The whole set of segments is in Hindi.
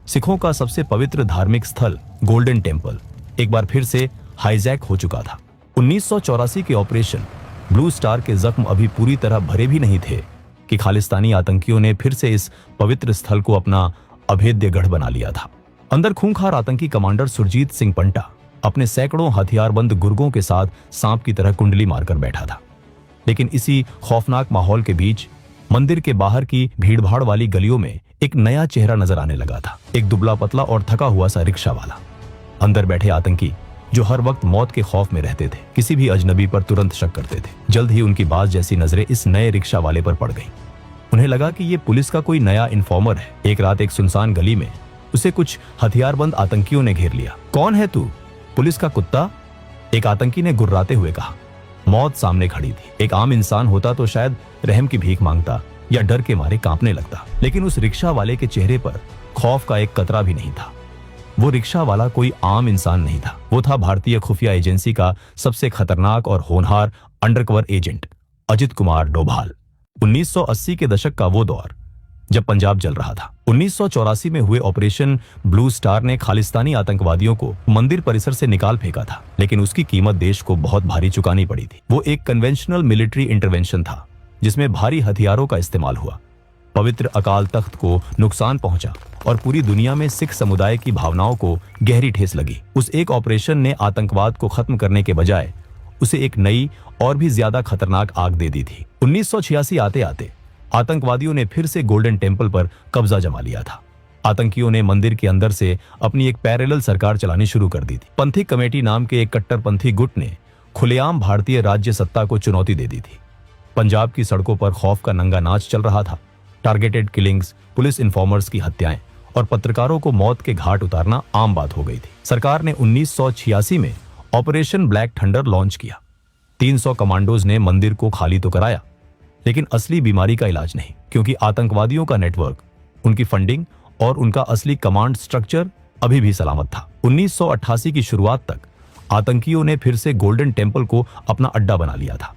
सिखों का सबसे पवित्र धार्मिक स्थल गोल्डन टेम्पल एक बार फिर से हाईजैक हो चुका था। 1984 के ऑपरेशन ब्लू स्टार के जख्म अभी पूरी तरह भरे भी नहीं थे कि खालिस्तानी आतंकियों ने फिर से इस पवित्र स्थल को अपना अभेद्य गढ़ बना लिया था। अंदर खूंखार आतंकी कमांडर सुरजीत सिंह पंटा अपने सैकड़ों हथियारबंद गुर्गों के साथ सांप की तरह कुंडली मारकर बैठा था। लेकिन इसी खौफनाक माहौल के बीच मंदिर के बाहर की भीड़भाड़ वाली गलियों में एक नया चेहरा नजर आने लगा था। एक दुबला पतला और थका हुआ सा रिक्शा वाला। अंदर बैठे आतंकी जो हर वक्त मौत के खौफ में रहते थे, किसी भी अजनबी पर तुरंत शक करते थे। जल्द ही उनकी बाज जैसी नजरें इस नए रिक्शा वाले पर पड़ गईं। उन्हें लगा कि ये पुलिस का कोई नया इन्फॉर्मर है। एक रात एक सुनसान गली में उसे कुछ हथियारबंद आतंकियों ने घेर लिया। कौन है तू? पुलिस का कुत्ता? एक आतंकी ने गुर्राते हुए कहा। मौत सामने खड़ी थी। एक आम इंसान होता तो शायद रहम की भीख मांगता या डर के मारे कांपने लगता, लेकिन उस रिक्शा वाले के चेहरे पर खौफ का एक कतरा भी नहीं था। वो रिक्शा वाला कोई आम इंसान नहीं था। वो था भारतीय खुफिया एजेंसी का सबसे खतरनाक और होनहार अंडरकवर एजेंट अजित कुमार डोभाल। 1980 के दशक का वो दौर जब पंजाब जल रहा था। 1984 में हुए ऑपरेशन ब्लू स्टार ने खालिस्तानी आतंकवादियों को मंदिर परिसर से निकाल फेंका था, लेकिन उसकी कीमत देश को बहुत भारी चुकानी पड़ी थी। वो एक कन्वेंशनल मिलिट्री इंटरवेंशन था जिसमें भारी हथियारों का इस्तेमाल हुआ, पवित्र अकाल तख्त को नुकसान पहुंचा और पूरी दुनिया में सिख समुदाय की भावनाओं को गहरी ठेस लगी। उस एक ऑपरेशन ने आतंकवाद को खत्म करने के बजाय उसे एक नई और भी ज्यादा खतरनाक आग दे दी थी। 1986 आते आते आतंकवादियों ने फिर से गोल्डन टेम्पल पर कब्जा जमा लिया था। आतंकियों ने मंदिर के अंदर से अपनी एक पैरेलल सरकार चलानी शुरू कर दी थी। पंथिक कमेटी नाम के एक कट्टरपंथी गुट ने खुलेआम भारतीय राज्य सत्ता को चुनौती दे दी थी। पंजाब की सड़कों पर खौफ का नंगा नाच चल रहा था। टारगेटेड किलिंग्स, पुलिस इन्फॉर्मर्स की हत्याएं और पत्रकारों को मौत के घाट उतारना आम बात हो गई थी। सरकार ने 1986 में ऑपरेशन ब्लैक थंडर लॉन्च किया। 300 कमांडोज ने मंदिर को खाली तो कराया, लेकिन असली बीमारी का इलाज नहीं, क्योंकि आतंकवादियों का नेटवर्क, उनकी फंडिंग और उनका असली कमांड स्ट्रक्चर अभी भी सलामत था। 1988 की शुरुआत तक आतंकियों ने फिर से गोल्डन टेम्पल को अपना अड्डा बना लिया था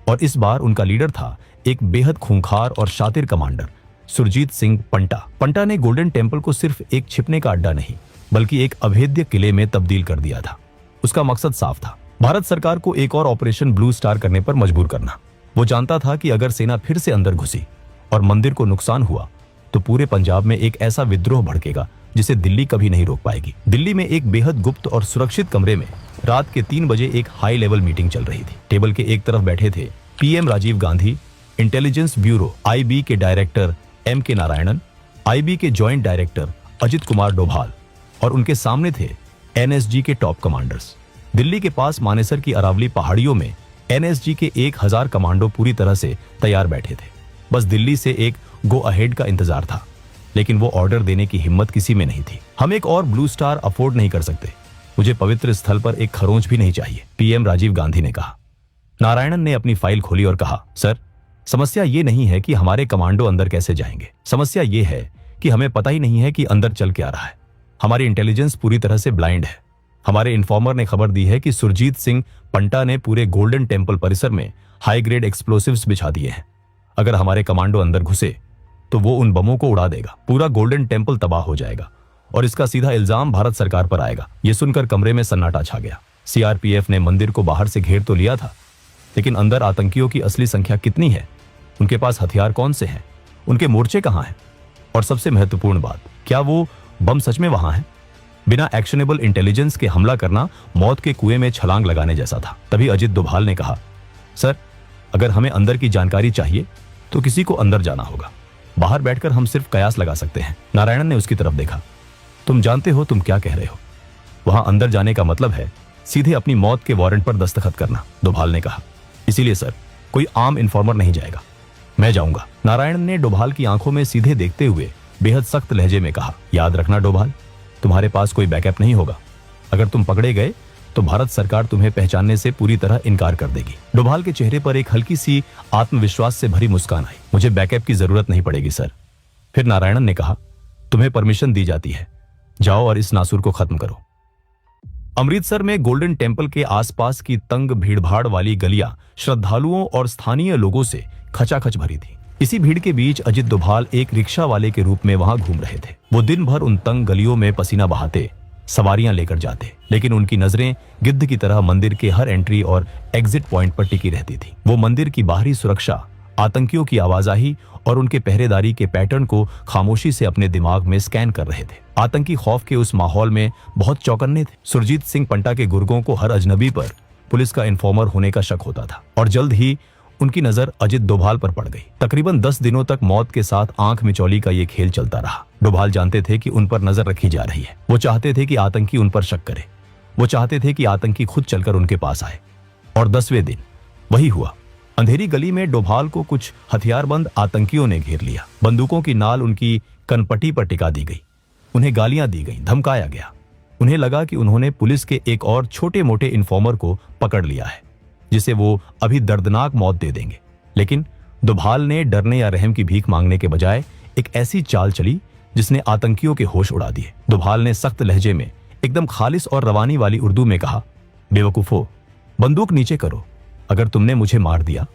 और इस बार उनका लीडर था एक बेहद खूंखार और शातिर कमांडर सुरजीत सिंह पंटा। पंटा ने गोल्डन टेम्पल को सिर्फ एक छिपने का अड्डा नहीं, बल्कि एक अभेद्य किले में तब्दील कर दिया था। उसका मकसद साफ था, भारत सरकार को एक और ऑपरेशन ब्लू स्टार करने पर मजबूर करना। वो जानता था कि अगर सेना फिर से अंदर घुसी और मंदिर को नुकसान हुआ तो पूरे पंजाब में एक ऐसा विद्रोह भड़केगा जिसे दिल्ली कभी नहीं रोक पाएगी। दिल्ली में एक बेहद गुप्त और सुरक्षित कमरे में रात के 3 बजे एक हाई लेवल मीटिंग चल रही थी। टेबल के एक तरफ बैठे थे PM Rajiv Gandhi, intelligence bureau IB के डायरेक्टर एम.के. नारायणन, आईबी के जॉइंट डायरेक्टर अजित कुमार डोभाल और उनके सामने थे एनएसजी के टॉप कमांडर्स। दिल्ली के पास मानेसर की अरावली पहाड़ियों में एनएसजी के 1000 कमांडो पूरी तरह से तैयार बैठे थे। बस दिल्ली से एक गो अहेड का इंतजार था, लेकिन वो ऑर्डर देने की हिम्मत किसी में नहीं थी। हम एक और ब्लू स्टार अफोर्ड नहीं कर सकते। मुझे पवित्र स्थल पर एक खरोंच भी नहीं चाहिए, पीएम राजीव गांधी ने कहा। नारायणन ने अपनी फाइल खोली और कहा, सर, समस्या ये नहीं है कि हमारे कमांडो अंदर कैसे जाएंगे। समस्या ये है कि हमें पता ही नहीं है कि अंदर चल क्या रहा है। हमारी इंटेलिजेंस पूरी तरह से ब्लाइंड है। हमारे इन्फॉर्मर ने खबर दी है कि सुरजीत सिंह पंटा ने पूरे गोल्डन टेम्पल परिसर में हाई ग्रेड एक्सप्लोसिव्स बिछा दिए हैं। अगर हमारे कमांडो अंदर घुसे तो वो उन बमों को उड़ा देगा, पूरा गोल्डन टेम्पल तबाह हो जाएगा और इसका सीधा इल्जाम भारत सरकार पर आएगा। ये सुनकर कमरे में सन्नाटा छा गया। सीआरपीएफ ने मंदिर को बाहर से घेर तो लिया था, लेकिन अंदर आतंकियों की असली संख्या कितनी है, उनके पास हथियार कौन से हैं, उनके मोर्चे कहां हैं और सबसे महत्वपूर्ण बात, क्या वो बम सच में वहां हैं? बिना एक्शनेबल इंटेलिजेंस के हमला करना मौत के कुएं में छलांग लगाने जैसा था। तभी अजित डोभाल ने कहा, सर, अगर हमें अंदर की जानकारी चाहिए तो किसी को अंदर जाना होगा। बाहर बैठकर हम सिर्फ कयास लगा सकते हैं। नारायणन ने उसकी तरफ देखा। तुम जानते हो तुम क्या कह रहे हो। वहां अंदर जाने का मतलब है सीधे अपनी मौत के वारंट पर दस्तखत करना, डोभाल ने कहा। इसीलिए सर, कोई आम इन्फॉर्मर नहीं जाएगा, मैं जाऊंगा। नारायण ने डोभाल की आंखों में सीधे देखते हुए बेहद सख्त लहजे में कहा, याद रखना डोभाल, तुम्हारे पास कोई बैकअप नहीं होगा। अगर तुम पकड़े गए तो भारत सरकार तुम्हें पहचानने से पूरी तरह इनकार कर देगी। डोभाल के चेहरे पर एक हल्की सी आत्मविश्वास से भरी मुस्कान आई। मुझे बैकअप की जरूरत नहीं पड़ेगी सर। फिर नारायणन ने कहा, तुम्हें परमिशन दी जाती है, जाओ और इस नासुर को खत्म करो। अमृतसर में गोल्डन टेम्पल के आसपास की तंग भीड़भाड़ वाली गलियां श्रद्धालुओं और स्थानीय लोगों से खचाखच भरी थी। इसी भीड़ के बीच अजित डोभाल एक रिक्शा वाले के रूप में वहां घूम रहे थे। वो दिन भर उन तंग गलियों में पसीना बहाते सवारियां लेकर जाते, लेकिन उनकी नजरें गिद्ध की तरह मंदिर के हर एंट्री और एग्जिट पॉइंट पर टिकी रहती थी। वो मंदिर की बाहरी सुरक्षा, आतंकियों की आवाजाही और उनके पहरेदारी के पैटर्न को खामोशी से अपने दिमाग में स्कैन कर रहे थे। आतंकी खौफ के उस माहौल में बहुत चौकन्ने थे। सुरजीत सिंह पंटा के गुर्गों को हर अजनबी पर पुलिस का इन्फॉर्मर होने का शक होता था और जल्द ही उनकी नजर अजित डोभाल पर पड़ गई। तकरीबन 10 दिनों तक मौत के साथ आंख मिचौली का ये खेल चलता रहा। डोभाल जानते थे कि उन पर नजर रखी जा रही है। वो चाहते थे कि आतंकी उन पर शक करे। वो चाहते थे कि आतंकी खुद चलकर उनके पास आए। और 10वें दिन वही हुआ। अंधेरी गली में डोभाल को कुछ हथियारबंद आतंकियों ने घेर लिया। बंदूकों की नाल उनकी कनपटी पर टिका दी गई। उन्हें गालियां दी गई, धमकाया गया। उन्हें लगा कि उन्होंने पुलिस के एक और छोटे मोटे इन्फॉर्मर को पकड़ लिया है, जिसे वो अभी दर्दनाक मौत दे देंगे। लेकिन डोभाल ने डरने या रहम की भीख मांगने के बजाय एक ऐसी चाल चली जिसने आतंकियों के होश उड़ा दिए। डोभाल ने सख्त लहजे में एकदम खालिस और रवानी वाली उर्दू में कहा, बेवकूफो, बंदूक नीचे करो। अगर तुमने मुझे मार दिया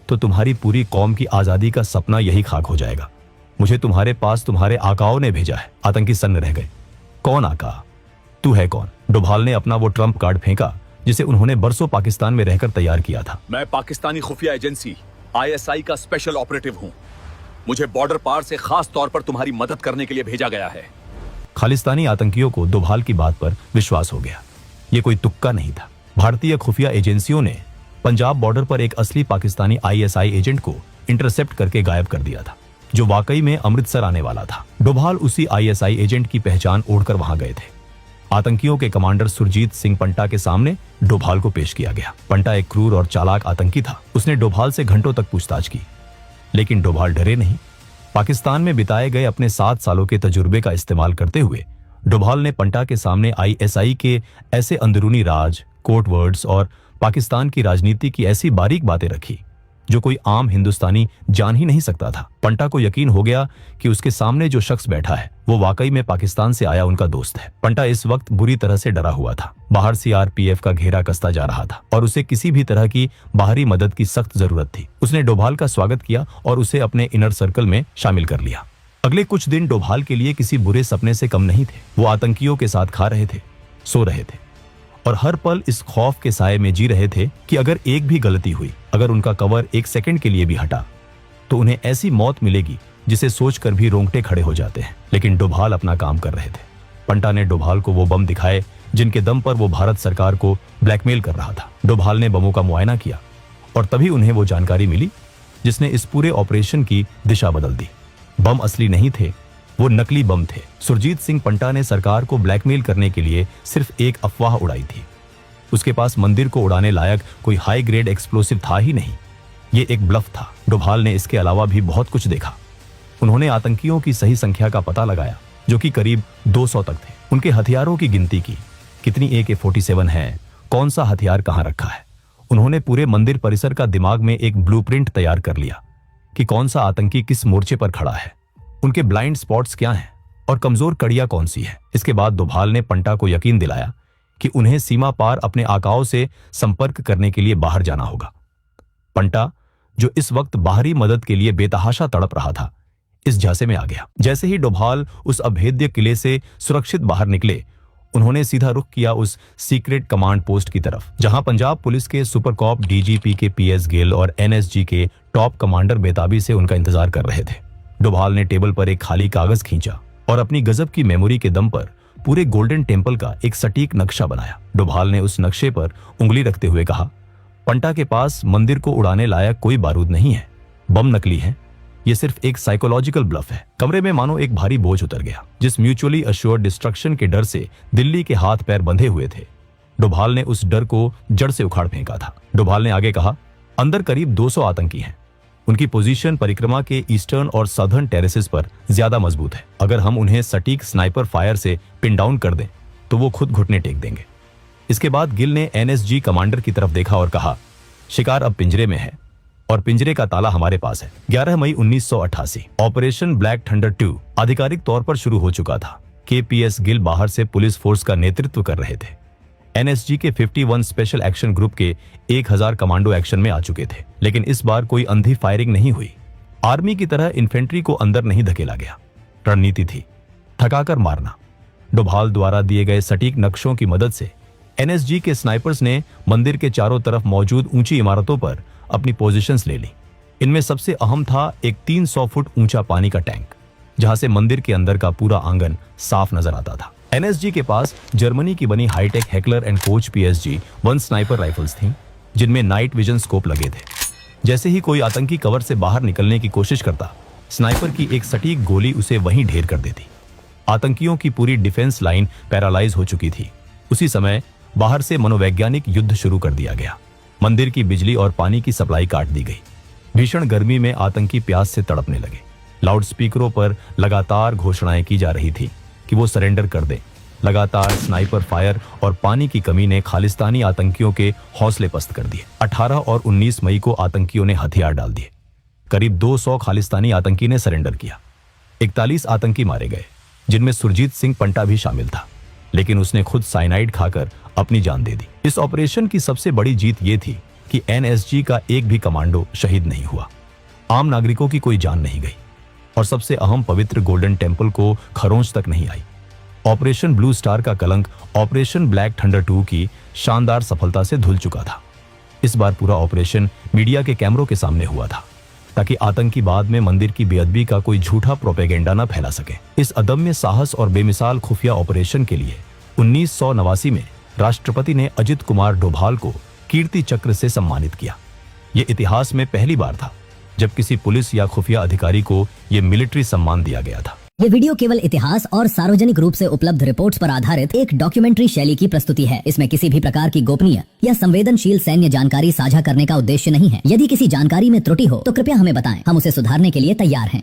तो तुम्हारी पूरी कौम की आजादी का सपना यही खाक हो जाएगा। मुझे तुम्हारे पास तुम्हारे आकाओं ने भेजा है। आतंकी सन्न रह गए। कौन आका? तू है कौन? डोभाल ने अपना वो ट्रम्प कार्ड फेंका जिसे उन्होंने बरसों पाकिस्तान में रहकर तैयार किया था। मैं पाकिस्तानी खुफिया एजेंसी ISI का स्पेशल ऑपरेटिव हूं। मुझे बॉर्डर पार से खास तौर पर तुम्हारी मदद करने के लिए भेजा गया है। खालिस्तानी आतंकियों को डोभाल की बात पर विश्वास हो गया। ये कोई तुक्का नहीं था। भारतीय खुफिया एजेंसियों ने पंजाब बॉर्डर पर एक असली पाकिस्तानी ISI एजेंट को इंटरसेप्ट करके गायब कर दिया था, जो वाकई में अमृतसर आने वाला था। डोभाल उसी ISI एजेंट की पहचान ओढ़कर वहां गए थे। आतंकियों के कमांडर सुरजीत सिंह पंटा के सामने डोभाल को पेश किया गया। पंटा एक क्रूर और चालाक आतंकी था। उसने डोभाल से घंटों तक पूछताछ की, लेकिन डोभाल डरे नहीं। पाकिस्तान में बिताए गए अपने 7 सालों के तजुर्बे का इस्तेमाल करते हुए डोभाल ने पंटा के सामने ISI के ऐसे अंदरूनी राज, कोड वर्ड्स और पाकिस्तान की राजनीति की ऐसी बारीक बातें रखी जो कोई आम हिंदुस्तानी जान ही नहीं सकता था। पंटा को यकीन हो गया कि उसके सामने जो शख्स बैठा है वो वाकई में पाकिस्तान से आया उनका दोस्त है। पंटा इस वक्त बुरी तरह से डरा हुआ था। बाहर CRPF का घेरा कसता जा रहा था और उसे किसी भी तरह की बाहरी मदद की सख्त जरूरत थी। उसने डोभाल का स्वागत किया और उसे अपने इनर सर्कल में शामिल कर लिया। अगले कुछ दिन डोभाल के लिए किसी बुरे सपने से कम नहीं थे। वो आतंकियों के साथ खा रहे थे, सो रहे थे और हर पल इस खौफ के साए में जी रहे थे कि अगर एक भी गलती हुई, अगर उनका कवर 1 सेकंड के लिए भी हटा, तो उन्हें ऐसी मौत मिलेगी जिसे सोचकर भी रोंगटे खड़े हो जाते हैं। लेकिन डोभाल अपना काम कर रहे थे। पंटा ने डोभाल को वो बम दिखाए जिनके दम पर वो भारत सरकार को ब्लैकमेल कर रहा था। डोभाल ने बमों का मुआयना किया और तभी उन्हें वो जानकारी मिली जिसने इस पूरे ऑपरेशन की दिशा बदल दी। बम असली नहीं थे, वो नकली बम थे। सुरजीत सिंह पंटा ने सरकार को ब्लैकमेल करने के लिए सिर्फ एक अफवाह उड़ाई थी। उसके पास मंदिर को उड़ाने लायक कोई हाई ग्रेड एक्सप्लोसिव था ही नहीं। ये एक ब्लफ था। डोभाल ने इसके अलावा भी बहुत कुछ देखा। उन्होंने आतंकियों की सही संख्या का पता लगाया, जो कि करीब 200 तक थे। उनके हथियारों की गिनती की, कितनी AK-47 है, कौन सा हथियार कहां रखा है। उन्होंने पूरे मंदिर परिसर का दिमाग में एक ब्लूप्रिंट तैयार कर लिया कि कौन सा आतंकी किस मोर्चे पर खड़ा है, उनके ब्लाइंड स्पॉट्स क्या हैं और कमजोर कड़ियां कौन सी है। इसके बाद डोभाल ने पंटा को यकीन दिलाया कि उन्हें सीमा पार अपने आकाओं से संपर्क करने के लिए बाहर जाना होगा। पंटा, जो इस वक्त बाहरी मदद के लिए बेतहाशा तड़प रहा था, इस झांसे में आ गया। जैसे ही डोभाल उस अभेद्य किले से सुरक्षित बाहर निकले, उन्होंने सीधा रुख किया उस सीक्रेट कमांड पोस्ट की तरफ, जहां पंजाब पुलिस के सुपर कॉप DGP के PS गिल और NSG के टॉप कमांडर बेताबी से उनका इंतजार कर रहे थे। डोभाल ने टेबल पर एक खाली कागज खींचा और अपनी गजब की मेमोरी के दम पर पूरे गोल्डन टेम्पल का एक सटीक नक्शा बनाया। डोभाल ने उस नक्शे पर उंगली रखते हुए कहा, पंटा के पास मंदिर को उड़ाने लायक कोई बारूद नहीं है, बम नकली है, ये सिर्फ एक साइकोलॉजिकल ब्लफ है। कमरे में मानो एक भारी बोझ उतर गया। जिस म्यूचुअली अश्योर्ड डिस्ट्रक्शन के डर से दिल्ली के हाथ पैर बंधे हुए थे, डोभाल ने उस डर को जड़ से उखाड़ फेंका था। डोभाल ने आगे कहा, अंदर करीब 200 आतंकी हैं। उनकी पोजीशन परिक्रमा के ईस्टर्न और सदर्न टेरेसेस पर ज्यादा मजबूत है। अगर हम उन्हें सटीक स्नाइपर फायर से पिन डाउन कर दें तो वो खुद घुटने टेक देंगे। इसके बाद गिल ने NSG कमांडर की तरफ देखा और कहा, शिकार अब पिंजरे में है और पिंजरे का ताला हमारे पास है। 11 मई 1988 ऑपरेशन ब्लैक थंडर 2 आधिकारिक तौर पर शुरू हो चुका था। KPS गिल बाहर से पुलिस फोर्स का नेतृत्व कर रहे थे। NSG के 51 स्पेशल एक्शन ग्रुप के 1000 कमांडो एक्शन में आ चुके थे। लेकिन इस बार कोई अंधी फायरिंग नहीं हुई। आर्मी की तरह इन्फेंट्री को अंदर नहीं धकेला गया। रणनीति थी थकाकर मारना। डोभाल द्वारा दिए गए सटीक नक्शों की मदद से एनएसजी के स्नाइपर्स ने मंदिर के चारों तरफ मौजूद ऊंची इमारतों पर अपनी पोजीशंस ले ली। इनमें सबसे अहम था एक 300 फुट ऊंचा पानी का टैंक, जहां से मंदिर के अंदर का पूरा आंगन साफ नजर आता था। एनएसजी के पास जर्मनी की बनी hi-tech Heckler and Koch PSG-1 sniper rifles थीं, जिनमें नाइट विजन स्कोप लगे थे। जैसे ही कोई आतंकी कवर से बाहर निकलने की कोशिश करता, स्नाइपर की एक सटीक गोली उसे वहीं ढेर कर देती। आतंकियों की पूरी डिफेंस लाइन पैरालाइज हो चुकी थी। उसी समय बाहर से मनोवैज्ञानिक युद्ध शुरू कर दिया गया। मंदिर की बिजली और पानी की सप्लाई काट दी गई। भीषण गर्मी में आतंकी प्यास से तड़पने लगे। लाउडस्पीकरों पर लगातार घोषणाएं की जा रही थी कि वो सरेंडर कर दें। लगातार स्नाइपर फायर और पानी की कमी ने खालिस्तानी आतंकियों के हौसले पस्त कर दिए। 18 और 19 मई को आतंकियों ने हथियार डाल दिए। करीब 200 खालिस्तानी आतंकी ने सरेंडर किया। 41 आतंकी मारे गए, जिनमें सुरजीत सिंह पंटा भी शामिल था, लेकिन उसने खुद साइनाइड खाकर अपनी जान दे दी। इस ऑपरेशन की सबसे बड़ी जीत ये थी कि एनएसजी का एक भी कमांडो शहीद नहीं हुआ। आम नागरिकों की कोई जान नहीं गई और सबसे अहम पवित्र गोल्डन टेम्पल को खरोंच तक नहीं आई। ऑपरेशन ब्लू स्टार का कलंक ऑपरेशन ब्लैक थंडर 2 की शानदार सफलता से धुल चुका था। इस बार पूरा ऑपरेशन मीडिया के कैमरों के सामने हुआ था, ताकि आतंकी बाद में मंदिर की बेअदबी का कोई झूठा प्रोपेगेंडा न फैला सके। इस अदम्य साहस और बेमिसाल खुफिया ऑपरेशन के लिए 1989 में राष्ट्रपति ने अजित कुमार डोभाल को कीर्ति चक्र से सम्मानित किया। यह इतिहास में पहली बार था जब किसी पुलिस या खुफिया अधिकारी को यह मिलिट्री सम्मान दिया गया था। ये वीडियो केवल इतिहास और सार्वजनिक रूप से उपलब्ध रिपोर्ट्स पर आधारित एक डॉक्यूमेंट्री शैली की प्रस्तुति है। इसमें किसी भी प्रकार की गोपनीय या संवेदनशील सैन्य जानकारी साझा करने का उद्देश्य नहीं है। यदि किसी जानकारी में त्रुटि हो तो कृपया हमें बताएं, हम उसे सुधारने के लिए तैयार हैं।